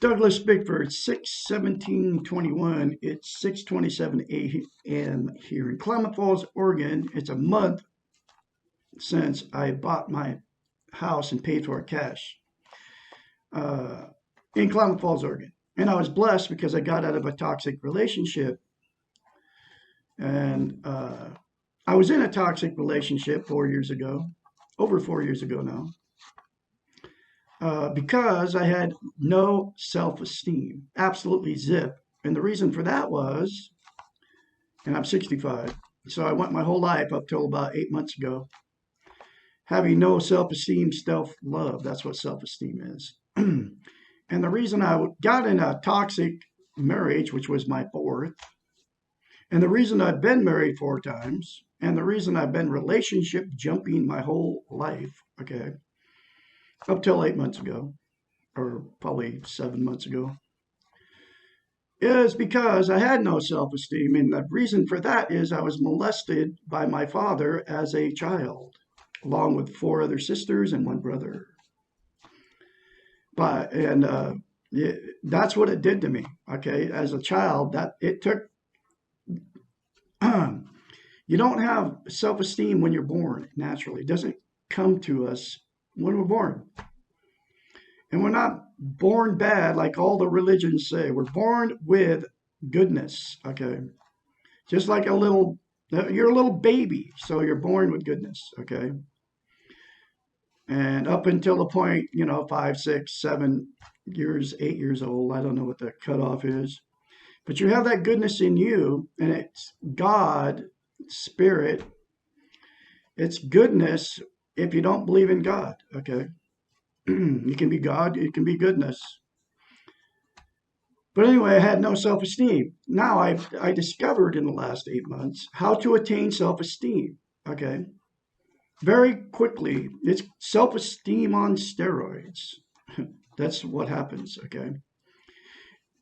Douglas Bickford, 6/17/21. It's 6:27 a.m. here in Klamath Falls, Oregon. It's a month since I bought my house and paid for it cash uh, in Klamath Falls, Oregon. And I was blessed because I got out of a toxic relationship. And I was in a toxic relationship 4 years ago, over 4 years ago now, because I had no self-esteem, absolutely zip. And the reason for that was, and I'm 65, so I went my whole life up till about 8 months ago, having no self-esteem, self-love. That's what self-esteem is. And the reason I got in a toxic marriage, which was my fourth, and the reason I've been married 4 times, and the reason I've been relationship jumping my whole life, okay, up till 8 months ago, or probably 7 months ago, is because I had no self-esteem. And the reason for that is I was molested by my father as a child, along with 4 other sisters and 1 brother. That's what it did to me, okay, as a child. That it took, you don't have self-esteem when you're born naturally. It doesn't come to us when we're born. And we're not born bad like all the religions say. We're born with goodness, okay? Just like you're a little baby, so you're born with goodness, okay? And up until the point, 5, 6, 7 years, 8 years old, I don't know what the cutoff is, but you have that goodness in you, and it's God, Spirit. It's goodness if you don't believe in God, okay? You can be God, it can be goodness. But anyway, I had no self-esteem. Now I discovered in the last 8 months how to attain self-esteem, okay? Very quickly. It's self-esteem on steroids. That's what happens, okay?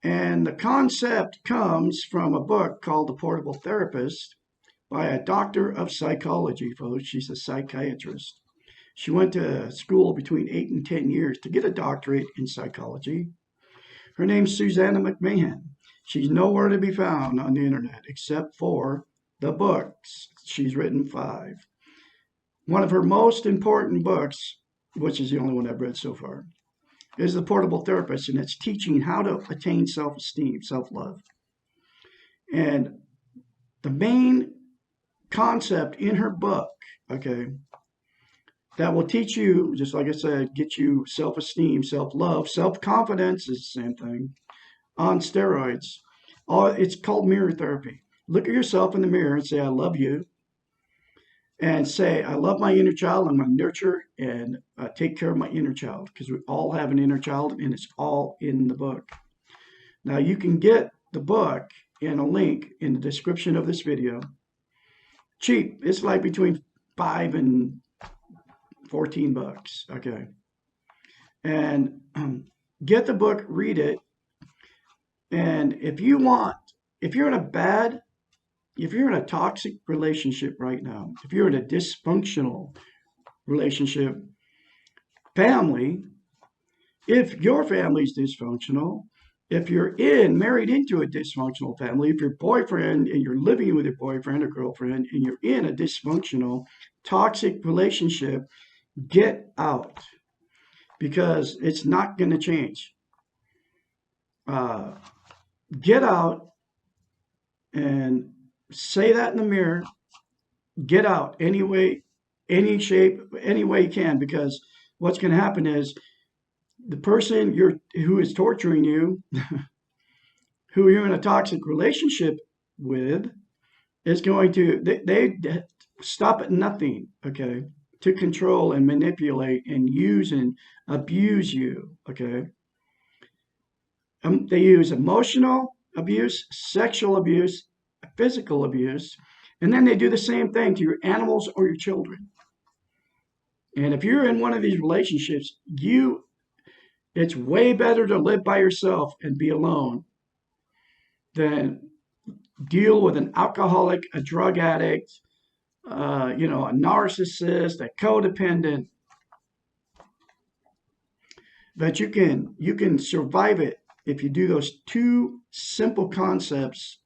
And the concept comes from a book called The Portable Therapist by a doctor of psychology, folks. She's a psychiatrist. She went to school between 8 and 10 years to get a doctorate in psychology. Her name's Susanna McMahon. She's nowhere to be found on the internet except for the books. She's written 5. One of her most important books, which is the only one I've read so far, is The Portable Therapist, and it's teaching how to attain self-esteem, self-love. And the main concept in her book, okay, that will teach you, just like I said, get you self-esteem, self-love, self-confidence is the same thing, on steroids. It's called mirror therapy. Look at yourself in the mirror and say, I love you. And say, I love my inner child. I'm going to nurture and take care of my inner child, because we all have an inner child, and it's all in the book. Now, you can get the book in a link in the description of this video. Cheap. It's like between $5 and $14, okay? And get the book, read it. And if you're in a toxic relationship right now, if you're in a dysfunctional relationship, family, if your family's dysfunctional, if you're married into a dysfunctional family, if your boyfriend and you're living with your boyfriend or girlfriend and you're in a dysfunctional, toxic relationship, get out, because it's not going to change. Get out and say that in the mirror. Get out any way, any shape, any way you can, because what's going to happen is the person who is torturing you, who you're in a toxic relationship with, is going to, they stop at nothing, okay? to control and manipulate and use and abuse you. Okay. They use emotional abuse, sexual abuse, physical abuse, and then they do the same thing to your animals or your children. And if you're in one of these relationships, it's way better to live by yourself and be alone than deal with an alcoholic, a drug addict, a narcissist, a codependent. But you can survive it if you do those two simple concepts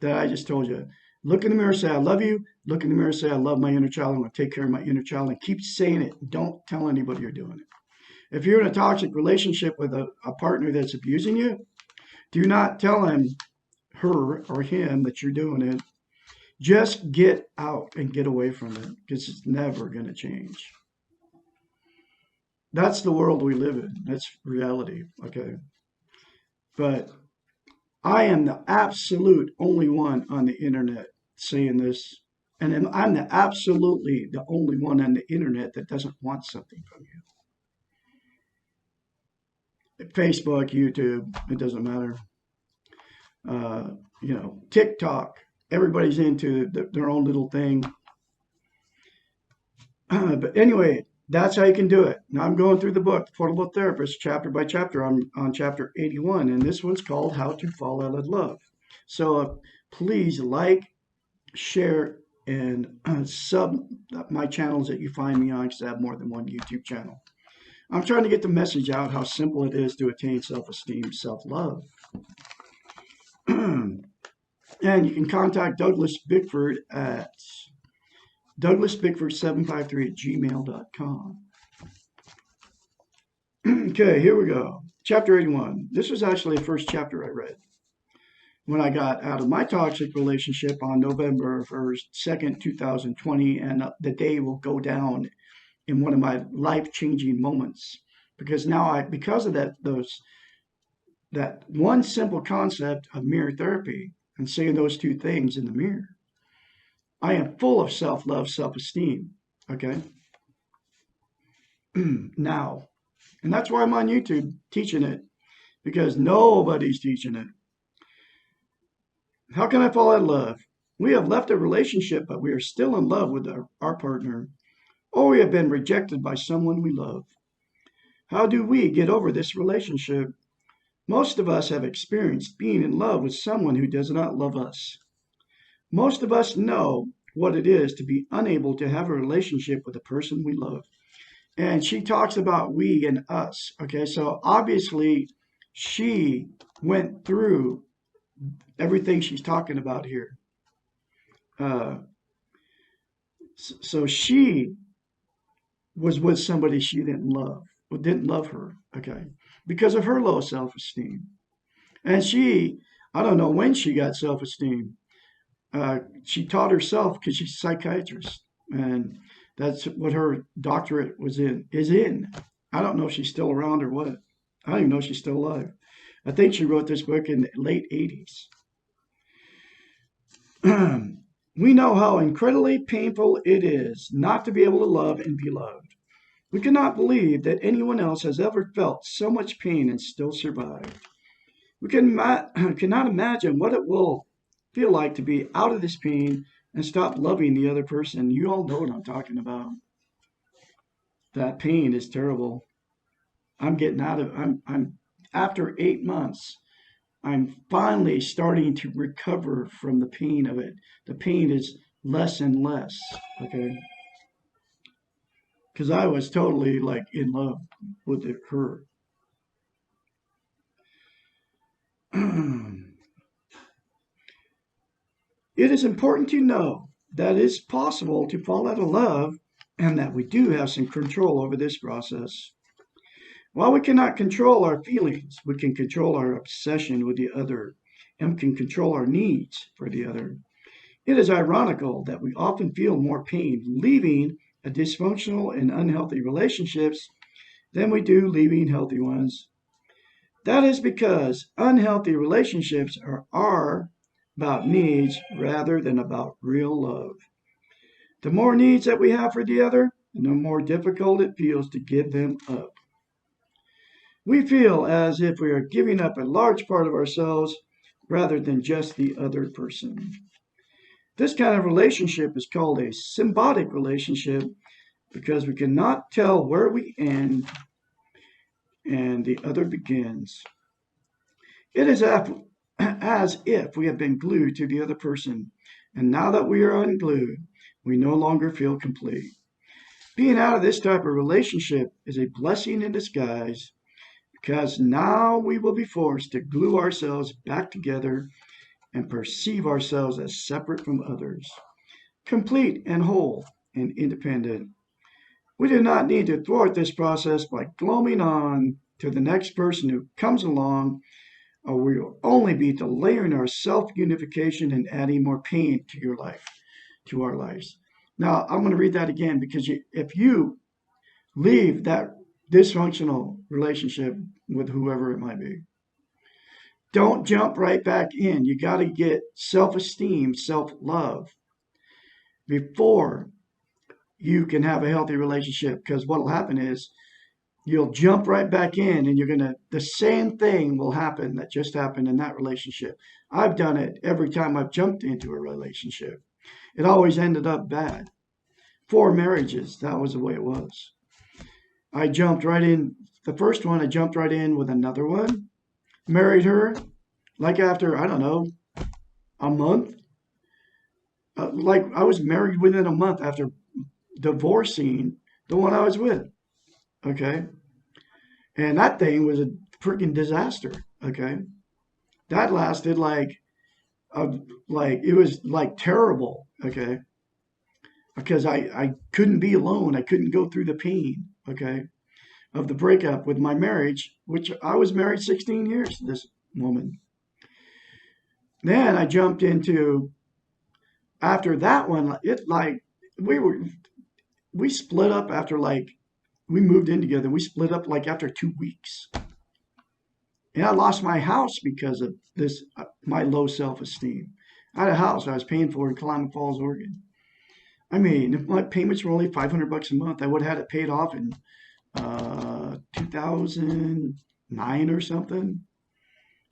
that I just told you. Look in the mirror, say, I love you. Look in the mirror, say, I love my inner child. I'm going to take care of my inner child. And keep saying it. Don't tell anybody you're doing it. If you're in a toxic relationship with a partner that's abusing you, do not tell him, her, or him that you're doing it. Just get out and get away from it because it's never going to change. That's the world we live in. That's reality. Okay. But I am the absolute only one on the internet saying this. And I'm absolutely the only one on the internet that doesn't want something from you. Facebook, YouTube, it doesn't matter. TikTok, everybody's into their own little thing. But anyway, that's how you can do it. Now I'm going through the book, The Portable Therapist, chapter by chapter. I'm on chapter 81, and this one's called How to Fall Out of Love. So please like, share, and sub my channels that you find me on, because I have more than one YouTube channel. I'm trying to get the message out how simple it is to attain self-esteem, self-love. And you can contact Douglas Bickford at DouglasBickford753@gmail.com. Okay, here we go. Chapter 81. This was actually the first chapter I read when I got out of my toxic relationship on November 2nd, 2020, and the day will go down in one of my life-changing moments, because now because of that one simple concept of mirror therapy and saying those two things in the mirror, I am full of self-love, self-esteem. Okay. Now, and that's why I'm on YouTube teaching it, because nobody's teaching it. How can I fall in love? We have left a relationship, but we are still in love with our partner, or we have been rejected by someone we love. How do we get over this relationship? Most of us have experienced being in love with someone who does not love us. Most of us know what it is to be unable to have a relationship with the person we love. And she talks about we and us. Okay, so obviously she went through everything she's talking about here. So she was with somebody she didn't love, or didn't love her, okay, because of her low self-esteem. And I don't know when she got self-esteem. She taught herself because she's a psychiatrist, and that's what her doctorate is in. I don't know if she's still around or what. I don't even know if she's still alive. I think she wrote this book in the late 80s. We know how incredibly painful it is not to be able to love and be loved. We cannot believe that anyone else has ever felt so much pain and still survived. We cannot imagine what it will feel like to be out of this pain and stop loving the other person. You all know what I'm talking about. That pain is terrible. I'm after 8 months, I'm finally starting to recover from the pain of it. The pain is less and less, okay? Because I was totally like in love with her. It is important to know that it's possible to fall out of love and that we do have some control over this process. While we cannot control our feelings, we can control our obsession with the other and can control our needs for the other. It is ironical that we often feel more pain leaving a dysfunctional and unhealthy relationships than we do leaving healthy ones. That is because unhealthy relationships are about needs rather than about real love. The more needs that we have for the other, and the more difficult it feels to give them up. We feel as if we are giving up a large part of ourselves rather than just the other person. This kind of relationship is called a symbiotic relationship because we cannot tell where we end and the other begins. It is as if we have been glued to the other person, and now that we are unglued, we no longer feel complete. Being out of this type of relationship is a blessing in disguise because now we will be forced to glue ourselves back together and perceive ourselves as separate from others, complete and whole and independent. We do not need to thwart this process by glomming on to the next person who comes along, or we will only be delaying our self unification and adding more pain to your life, to our lives. Now, I'm going to read that again because if you leave that dysfunctional relationship with whoever it might be, don't jump right back in. You got to get self esteem, self love before you can have a healthy relationship. Because what will happen is you'll jump right back in and the same thing will happen that just happened in that relationship. I've done it every time I've jumped into a relationship. It always ended up bad. 4 marriages, that was the way it was. I jumped right in. The first one, I jumped right in with another one, married her, like after, I don't know, a month. Like I was married within a month after divorcing the one I was with. Okay. And that thing was a freaking disaster. Okay. That lasted uh, like, it was like terrible. Okay. Because I couldn't be alone. I couldn't go through the pain. Okay. Of the breakup with my marriage, which I was married 16 years to this woman. Then I jumped into after that one, it like we were we split up after like we moved in together. We split up like after 2 weeks, and I lost my house because of this my low self esteem. I had a house I was paying for in Klamath Falls, Oregon. I mean, if my payments were only $500 a month, I would have had it paid off in 2009 or something.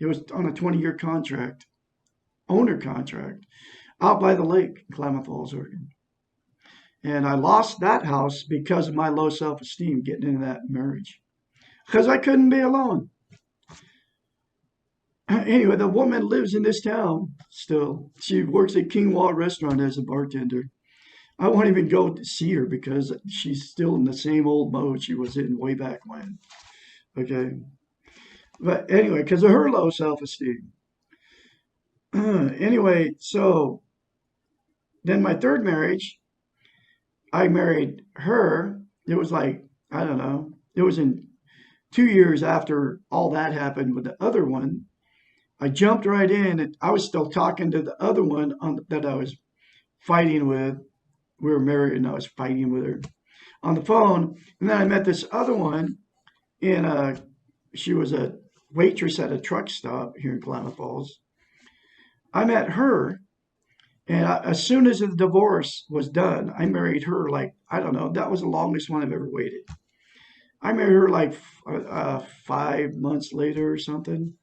It was on a 20-year contract, owner contract, out by the lake in Klamath Falls, Oregon. And I lost that house because of my low self esteem getting into that marriage. Because I couldn't be alone. Anyway, the woman lives in this town still. She works at Quinoa Restaurant as a bartender. I won't even go to see her because she's still in the same old mode she was in way back when. Okay. But anyway, because of her low self esteem. Anyway, so then my third marriage, I married her. It was like, I don't know, it was in 2 years after all that happened with the other one. I jumped right in and I was still talking to the other one that I was fighting with. We were married and I was fighting with her on the phone. And then I met this other one in she was a waitress at a truck stop here in Klamath Falls. I met her, and as soon as the divorce was done, I married her like, I don't know, that was the longest one I've ever waited. I married her like 5 months later or something.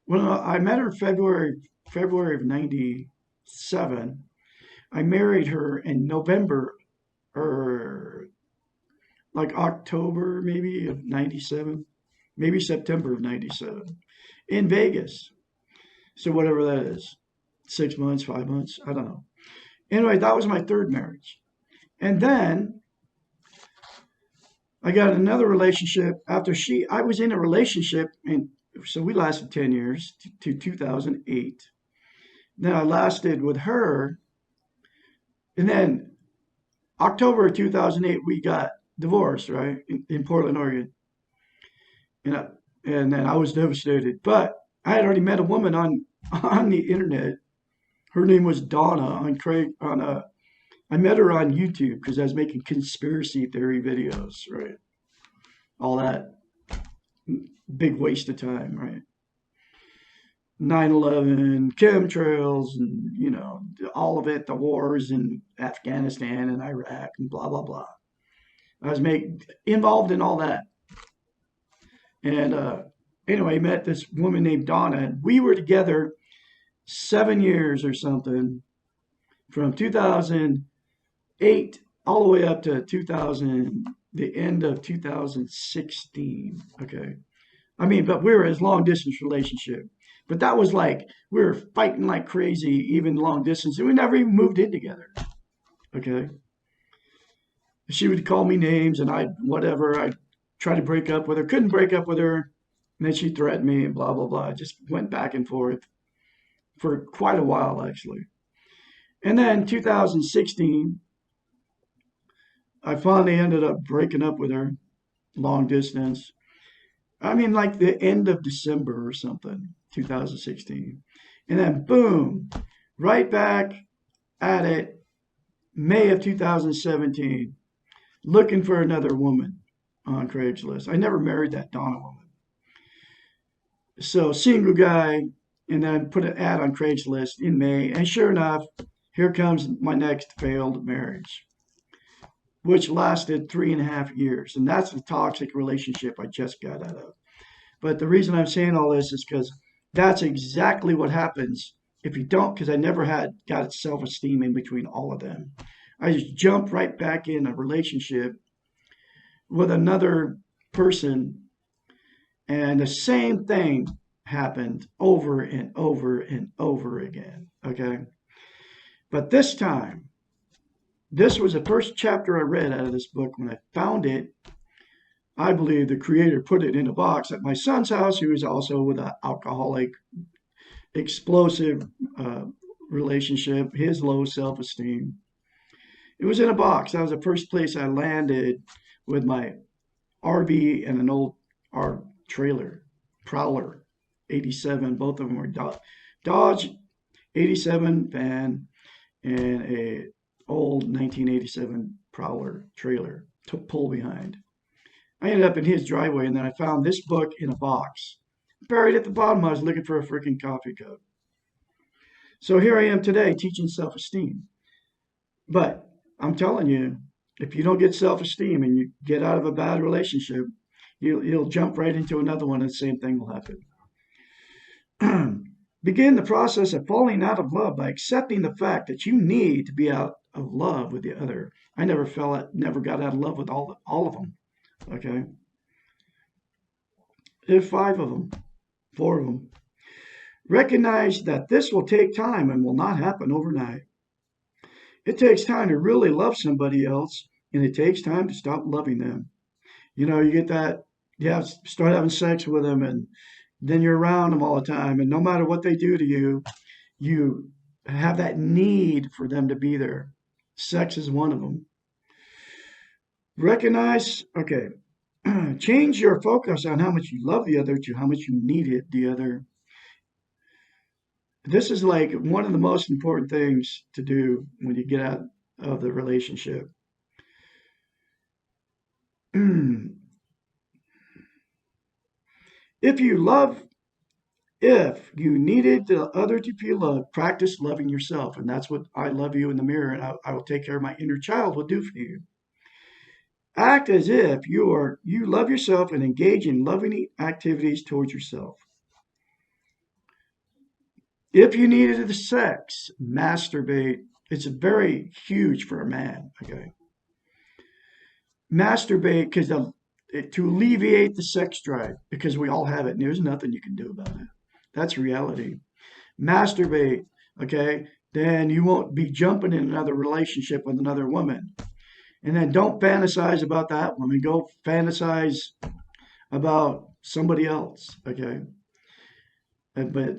Well, I met her February of '97. I married her in November or like October maybe of '97, maybe September of '97 in Vegas. So whatever that is, 6 months, 5 months, I don't know. Anyway, that was my third marriage. And then I got another relationship after I was in a relationship, and so we lasted 10 years to 2008. Then I lasted with her, and then October of 2008, we got divorced, right, in Portland, Oregon. And, I, and then I was devastated. But I had already met a woman on the internet. Her name was Donna on Craig on I met her on YouTube because I was making conspiracy theory videos, right? All that big waste of time, right? 9/11, chemtrails, and all of it, the wars in Afghanistan and Iraq, and blah blah blah. I was involved in all that. And anyway, I met this woman named Donna, and we were together 7 years or something from 2008 all the way up to 2000, the end of 2016. Okay. I mean, but we were a long distance relationship. But that was like, we were fighting like crazy, even long distance, and we never even moved in together. Okay. She would call me names and I'd try to break up with her, couldn't break up with her. And then she threatened me and blah, blah, blah. Just went back and forth for quite a while, actually. And then 2016, I finally ended up breaking up with her long distance. I mean, like the end of December or something, 2016. And then boom, right back at it, May of 2017, looking for another woman on Craigslist. I never married that Donna woman. So single guy, and then put an ad on Craigslist in May. And sure enough, here comes my next failed marriage, which lasted 3.5 years. And that's the toxic relationship I just got out of. But the reason I'm saying all this is because that's exactly what happens if you don't, because I never had got self-esteem in between all of them. I just jumped right back in a relationship with another person, and the same thing happened over and over and over again. Okay. But this time, this was the first chapter I read out of this book. When I found it, I believe the creator put it in a box at my son's house, who was also with an alcoholic, explosive relationship, his low self esteem. It was in a box. That was the first place I landed with my RV and an old R trailer, Prowler 87. Both of them were Dodge 87 van and a old 1987 Prowler trailer to pull behind. I ended up in his driveway, and then I found this book in a box. Buried at the bottom, I was looking for a freaking coffee cup. So here I am today teaching self-esteem. But I'm telling you, if you don't get self-esteem and you get out of a bad relationship, you'll jump right into another one and the same thing will happen. Begin the process of falling out of love by accepting the fact that you need to be out of love with the other. I never got out of love with all of them. Okay. If 5 of them, 4 of them. Recognize that this will take time and will not happen overnight. It takes time to really love somebody else, and it takes time to stop loving them. You get that, start having sex with them, and then you're around them all the time, and no matter what they do to you, you have that need for them to be there. Sex is one of them. Recognize, okay, change your focus on how much you love the other to how much you needed the other. This is like one of the most important things to do when you get out of the relationship. If you needed the other to feel loved, practice loving yourself. And that's what I love you in the mirror, and I will take care of my inner child will do for you. Act as if you love yourself and engage in loving activities towards yourself. If you needed the sex, masturbate. It's very huge for a man. Okay. Masturbate to alleviate the sex drive, because we all have it and there's nothing you can do about it. That's reality. Masturbate, okay? Then you won't be jumping in another relationship with another woman. And then don't fantasize about that woman. Go fantasize about somebody else, okay? But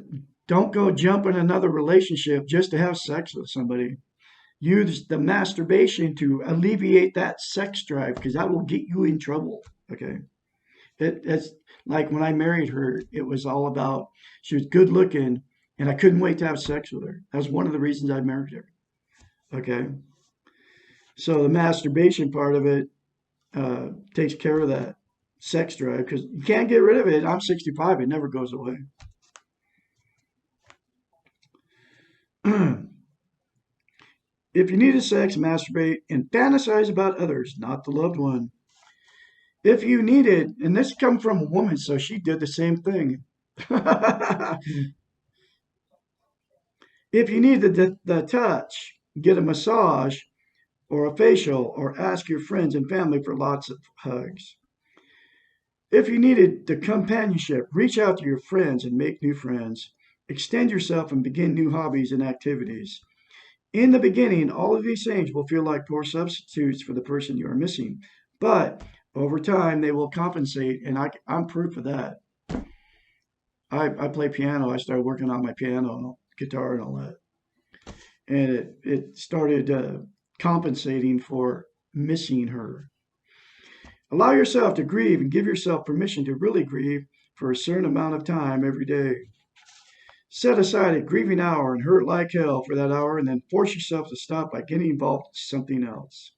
don't go jump in another relationship just to have sex with somebody. Use the masturbation to alleviate that sex drive, because that will get you in trouble, okay? It's like when I married her, it was all about, she was good looking, and I couldn't wait to have sex with her. That was one of the reasons I married her, okay? So the masturbation part of it takes care of that sex drive, because you can't get rid of it. I'm 65, it never goes away. If you needed sex, masturbate and fantasize about others, not the loved one. If you needed, and this come from a woman, so she did the same thing. If you needed the touch, get a massage or a facial, or ask your friends and family for lots of hugs. If you needed the companionship, reach out to your friends and make new friends. Extend yourself and begin new hobbies and activities. In the beginning, all of these things will feel like poor substitutes for the person you are missing, but over time they will compensate, and I'm proof of that. I play piano. I started working on my piano, guitar, and all that, and it started compensating for missing her. Allow yourself to grieve and give yourself permission to really grieve for a certain amount of time every day. Set aside a grieving hour and hurt like hell for that hour, and then force yourself to stop by getting involved in something else.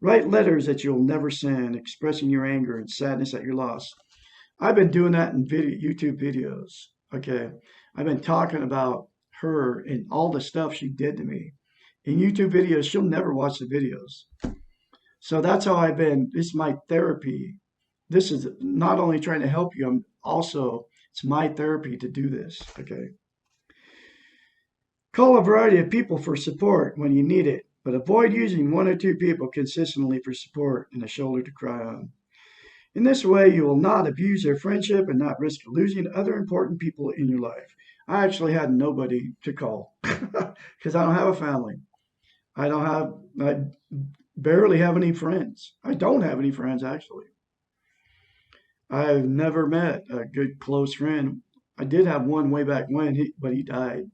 Write letters that you'll never send, expressing your anger and sadness at your loss. I've been doing that in YouTube videos. Okay. I've been talking about her and all the stuff she did to me. In YouTube videos, she'll never watch the videos. So that's how I've been. This is my therapy. This is not only trying to help you, I'm also, it's my therapy to do this. Okay. Call a variety of people for support when you need it, but avoid using one or two people consistently for support and a shoulder to cry on. In this way, you will not abuse their friendship and not risk losing other important people in your life. I actually had nobody to call because I don't have a family. I barely have any friends. I don't have any friends, actually. I've never met a good close friend. I did have one way back when, but he died.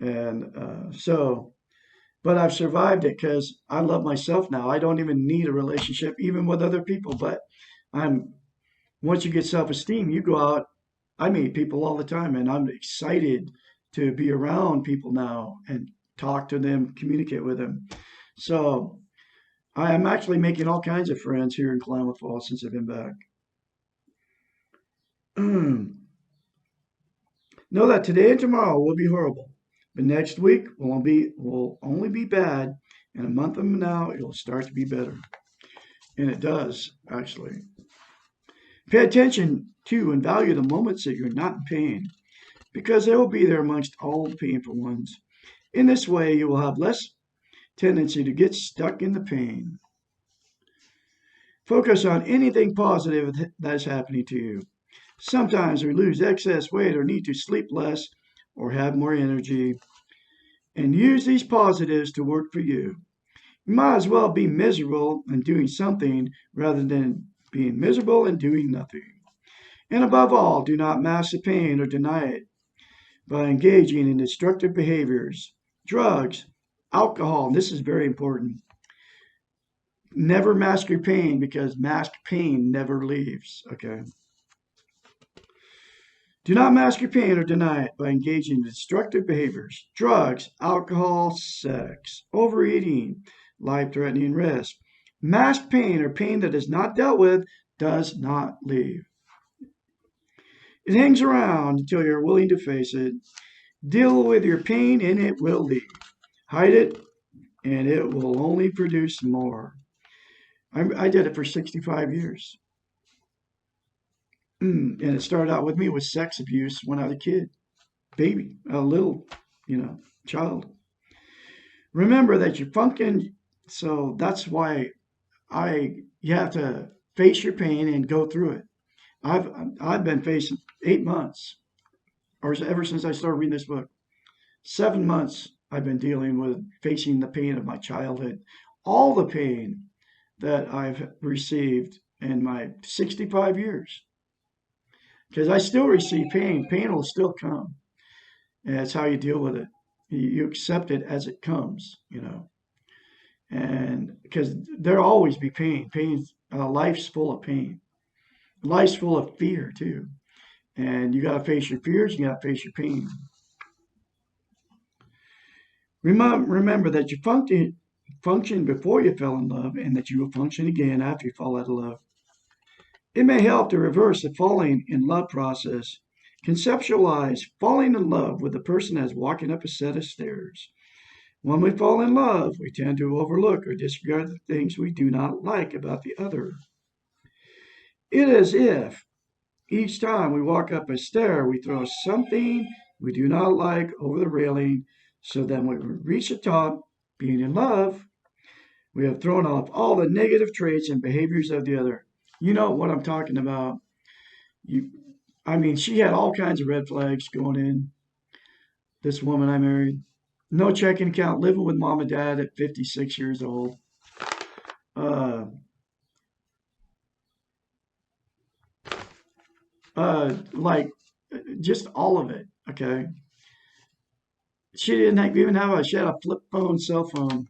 And but I've survived it because I love myself now. I don't even need a relationship, even with other people. But I'm once you get self-esteem, you go out. I meet people all the time, and I'm excited to be around people now and talk to them, communicate with them. So I am actually making all kinds of friends here in Klamath Falls since I've been back. Know that today and tomorrow will be horrible, but next week will only be bad, and a month from now it will start to be better. And it does, actually. Pay attention to and value the moments that you're not in pain, because they will be there amongst all the painful ones. In this way, you will have less tendency to get stuck in the pain. Focus on anything positive that is happening to you. Sometimes we lose excess weight or need to sleep less or have more energy. And use these positives to work for you. You might as well be miserable and doing something rather than being miserable and doing nothing. And above all, do not mask the pain or deny it by engaging in destructive behaviors, drugs, alcohol. And this is very important. Never mask your pain because masked pain never leaves. Okay. Do not mask your pain or deny it by engaging in destructive behaviors, drugs, alcohol, sex, overeating, life-threatening risk. Masked pain or pain that is not dealt with does not leave. It hangs around until you're willing to face it. Deal with your pain and it will leave. Hide it and it will only produce more. I did it for 65 years. And it started out with me with sex abuse when I was a kid, baby, a little, child. Remember that you're function, so that's why you have to face your pain and go through it. I've been facing 8 months, or ever since I started reading this book, 7 months I've been dealing with facing the pain of my childhood, all the pain that I've received in my 65 years. Because I still receive pain. Pain will still come. And that's how you deal with it. You accept it as it comes, And because there'll always be pain. Life's full of pain. Life's full of fear, too. And you got to face your fears. You got to face your pain. Remember that you function before you fell in love and that you will function again after you fall out of love. It may help to reverse the falling in love process. Conceptualize falling in love with the person as walking up a set of stairs. When we fall in love, we tend to overlook or disregard the things we do not like about the other. It is as if each time we walk up a stair, we throw something we do not like over the railing, so that when we reach the top, being in love, we have thrown off all the negative traits and behaviors of the other. You know what I'm talking about. You, I mean, she had all kinds of red flags going in. This woman I married, no checking account, living with mom and dad at 56 years old. Uh, like just all of it. Okay, she didn't even have a. She had a flip phone, cell phone,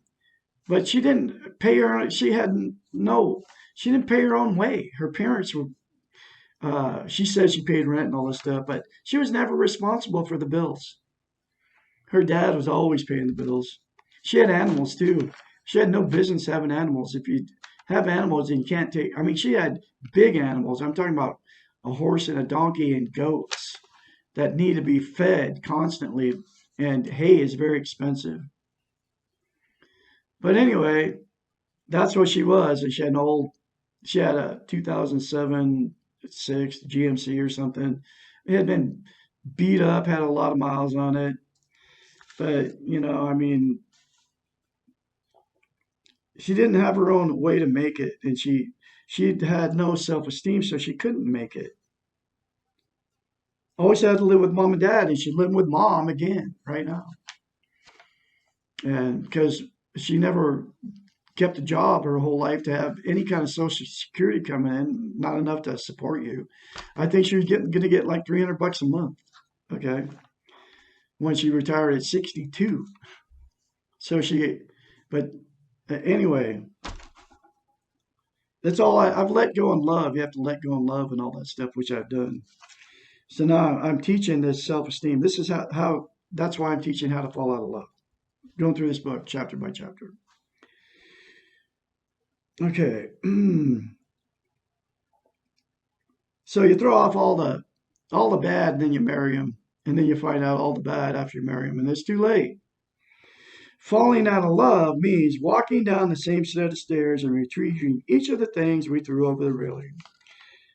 but she didn't pay her. She had no. She didn't pay her own way. Her parents were. She said she paid rent and all this stuff, but she was never responsible for the bills. Her dad was always paying the bills. She had animals too. She had no business having animals. If you have animals and you can't take, I mean, she had big animals. I'm talking about a horse and a donkey and goats that need to be fed constantly, and hay is very expensive. But anyway, that's what she was. And she had a 2007, 6 GMC or something. It had been beat up, had a lot of miles on it. But, I mean, she didn't have her own way to make it, and she had no self-esteem, so she couldn't make it. Always had to live with mom and dad, and she's living with mom again right now. And because she never kept a job her whole life to have any kind of social security coming in, not enough to support you. I think she was going to get like $300 a month. Okay, when she retired at 62. So but anyway, that's all I've let go in love. You have to let go in love and all that stuff, which I've done. So now I'm teaching this self-esteem. This is how that's why I'm teaching how to fall out of love. Going through this book chapter by chapter. Okay. So you throw off all the bad, and then you marry him, and then you find out all the bad after you marry him, and it's too late. Falling out of love means walking down the same set of stairs and retrieving each of the things we threw over the railing.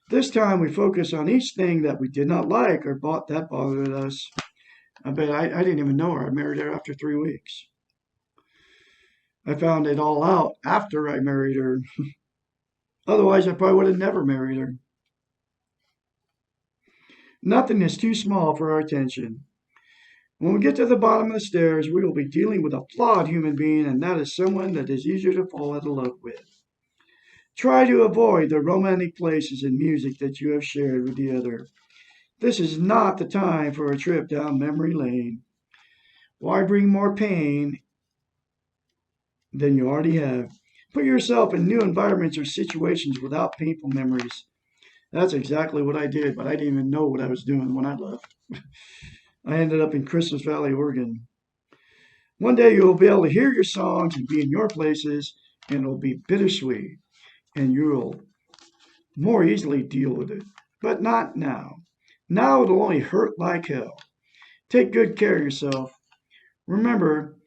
This time we focus on each thing that we did not like or that bothered us. I bet I didn't even know her. I married her after 3 weeks. I found it all out after I married her. Otherwise, I probably would have never married her. Nothing is too small for our attention. When we get to the bottom of the stairs, we will be dealing with a flawed human being, and that is someone that is easier to fall out of love with. Try to avoid the romantic places and music that you have shared with the other. This is not the time for a trip down memory lane. Why bring more pain than you already have? Put yourself in new environments or situations without painful memories. That's exactly what I did, but I didn't even know what I was doing when I left. I ended up in Christmas Valley, Oregon. One day you will be able to hear your songs and be in your places, and it'll be bittersweet, and you'll more easily deal with it. But not now. Now it'll only hurt like hell. Take good care of yourself. Remember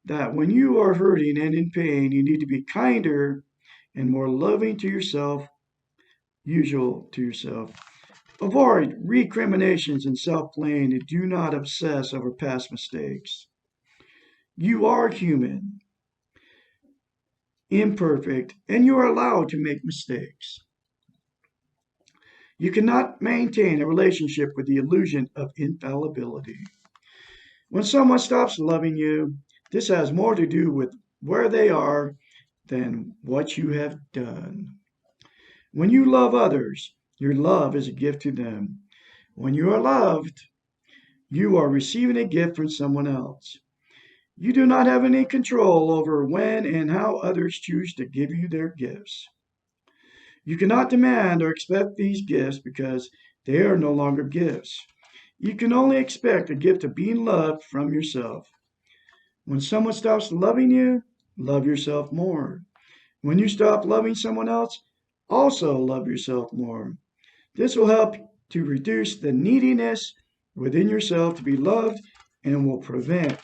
that when you are hurting and in pain, you need to be kinder and more loving to yourself, usual to yourself. Avoid recriminations and self-blame and do not obsess over past mistakes. You are human, imperfect, and you are allowed to make mistakes. You cannot maintain a relationship with the illusion of infallibility. When someone stops loving you, this has more to do with where they are than what you have done. When you love others, your love is a gift to them. When you are loved, you are receiving a gift from someone else. You do not have any control over when and how others choose to give you their gifts. You cannot demand or expect these gifts because they are no longer gifts. You can only expect a gift of being loved from yourself. When someone stops loving you, love yourself more. When you stop loving someone else, also love yourself more. This will help to reduce the neediness within yourself to be loved and will prevent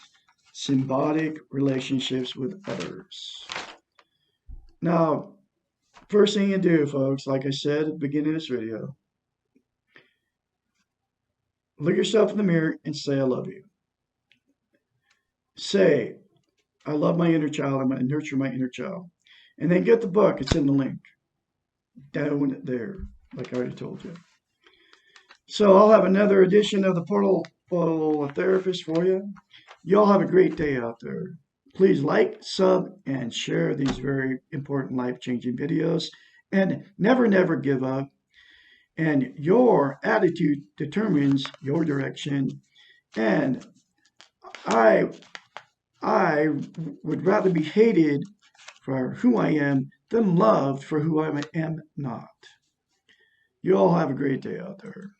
symbiotic relationships with others. Now, first thing you do, folks, like I said at the beginning of this video, look yourself in the mirror and say, I love you. Say, I love my inner child. I'm going to nurture my inner child. And then get the book. It's in the link down there, like I already told you. So I'll have another edition of the Portal Therapist for you. Y'all have a great day out there. Please like, sub, and share these very important life-changing videos. And never, never give up. And your attitude determines your direction. And I I would rather be hated for who I am than loved for who I am not. You all have a great day out there.